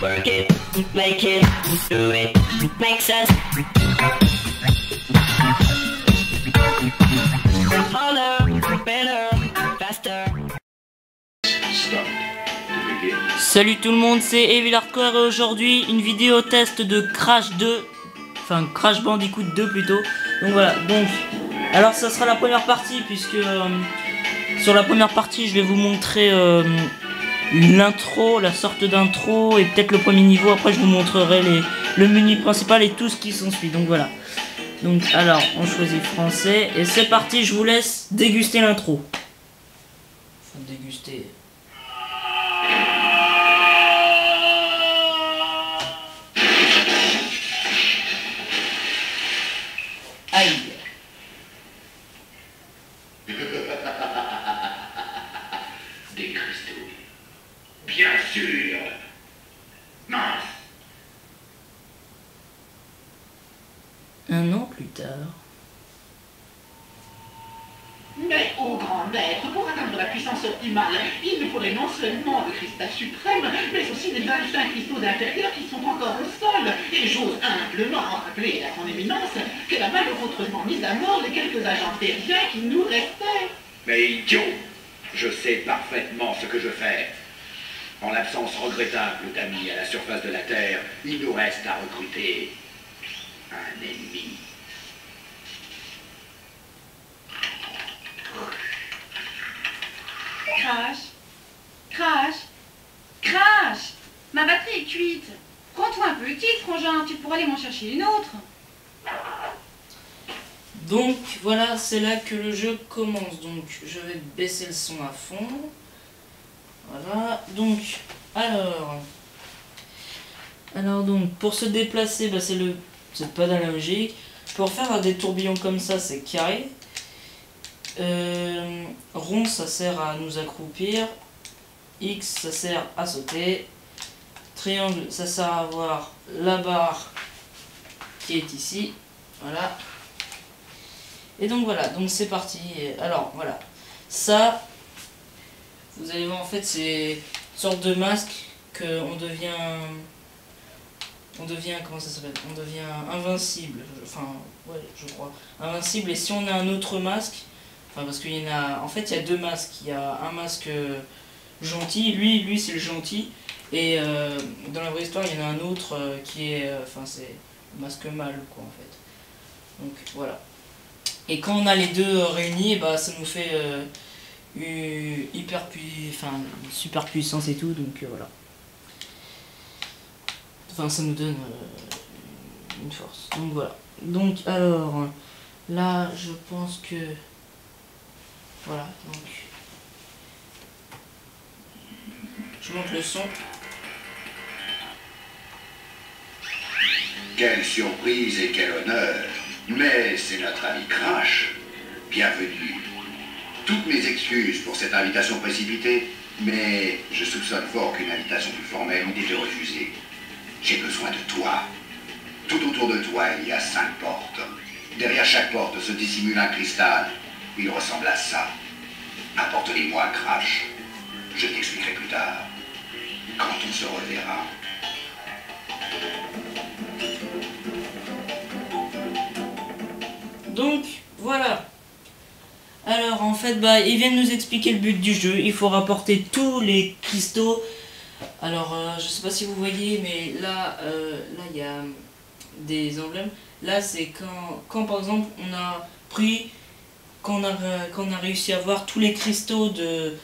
Work it, make it, do it, makes us harder, better, faster. Salut tout le monde, c'est Evil Hardcore et aujourd'hui une vidéo test de Crash 2, enfin Crash Bandicoot 2 plutôt. Donc voilà, donc alors ça sera la première partie puisque sur la première partie je vais vous montrer l'intro, la sorte d'intro et peut-être le premier niveau. Après je vous montrerai le menu principal et tout ce qui s'ensuit. Donc voilà. Donc alors on choisit français et c'est parti, je vous laisse déguster l'intro. Faut déguster. Aïe. Des cristaux. Bien sûr. Mince. Un an plus tard. Mais, ô grand maître, pour atteindre la puissance optimale, il nous faudrait non seulement le cristal suprême, mais aussi les 25 cristaux inférieurs qui sont encore au sol. Et j'ose humblement rappeler à son éminence qu'elle a malheureusement mis à mort les quelques agents terriens qui nous restaient. Mais idiot, je sais parfaitement ce que je fais. En l'absence regrettable d'amis à la surface de la Terre, il nous reste à recruter un ennemi. Crash, Crash, Crash. Ma batterie est cuite. Prends-toi un peu utile, frangin, tu pourras aller m'en chercher une autre. Donc voilà, c'est là que le jeu commence. Donc je vais baisser le son à fond. Voilà, donc alors donc pour se déplacer, bah, c'est le pédale analogique. Pour faire des tourbillons comme ça, c'est carré. Rond, ça sert à nous accroupir. X, ça sert à sauter. Triangle, ça sert à avoir la barre qui est ici. Voilà. Et donc voilà, donc c'est parti. Alors voilà, ça, vous allez voir, en fait c'est une sorte de masque que on devient comment ça s'appelle, on devient invincible, enfin ouais je crois, invincible. Et si on a un autre masque, enfin parce qu'il y en a, en fait il y a deux masques, il y a un masque gentil, lui c'est le gentil, et dans la vraie histoire il y en a un autre qui est, enfin c'est le masque mâle quoi en fait. Donc voilà. Et quand on a les deux réunis, bah, ça nous fait super puissance et tout, donc voilà. Enfin, ça nous donne une force. Donc voilà. Donc alors, là, je pense que... Voilà, donc... Je monte le son. Quelle surprise et quel honneur. Mais c'est notre ami Crash. Bienvenue. Toutes mes excuses pour cette invitation précipitée, mais je soupçonne fort qu'une invitation plus formelle ait été refusée. J'ai besoin de toi. Tout autour de toi, il y a 5 portes. Derrière chaque porte se dissimule un cristal. Il ressemble à ça. Apporte-les-moi, Crash. Je t'expliquerai plus tard. Quand on se reverra. Donc voilà. Alors en fait bah ils viennent nous expliquer le but du jeu. Il faut rapporter tous les cristaux. Alors je sais pas si vous voyez, mais là il y a des emblèmes. Là c'est quand par exemple on a pris, quand on a réussi à avoir tous les cristaux de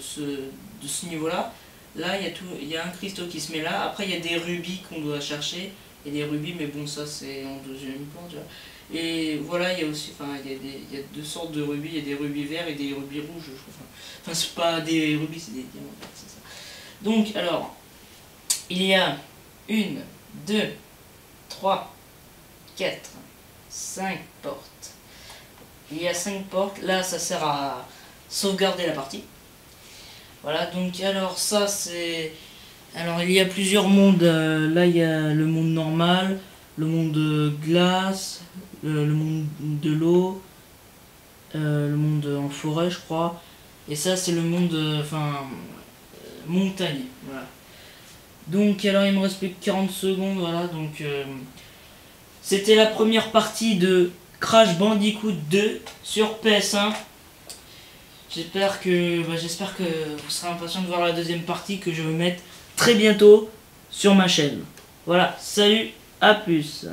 ce niveau là. Là il y a un cristaux qui se met là. Après il y a des rubis qu'on doit chercher. Il y a des rubis, mais bon ça c'est en deuxième plan, tu vois. Et voilà, il y a aussi, enfin il y a deux sortes de rubis, il y a des rubis verts et des rubis rouges, je crois. Enfin c'est pas des rubis, c'est des diamants, c'est ça. Donc alors, il y a 1, 2, 3, 4, 5 portes. Il y a 5 portes, là ça sert à sauvegarder la partie. Voilà, donc alors ça c'est... Alors il y a plusieurs mondes, là il y a le monde normal, le monde de glace, le monde de l'eau, le monde en forêt je crois, et ça c'est le monde montagne, voilà. Donc alors il me reste plus que 40 secondes, voilà, donc c'était la première partie de Crash Bandicoot 2 sur PS1. J'espère que vous serez impatient de voir la deuxième partie que je vais mettre très bientôt sur ma chaîne. Voilà, salut, à plus.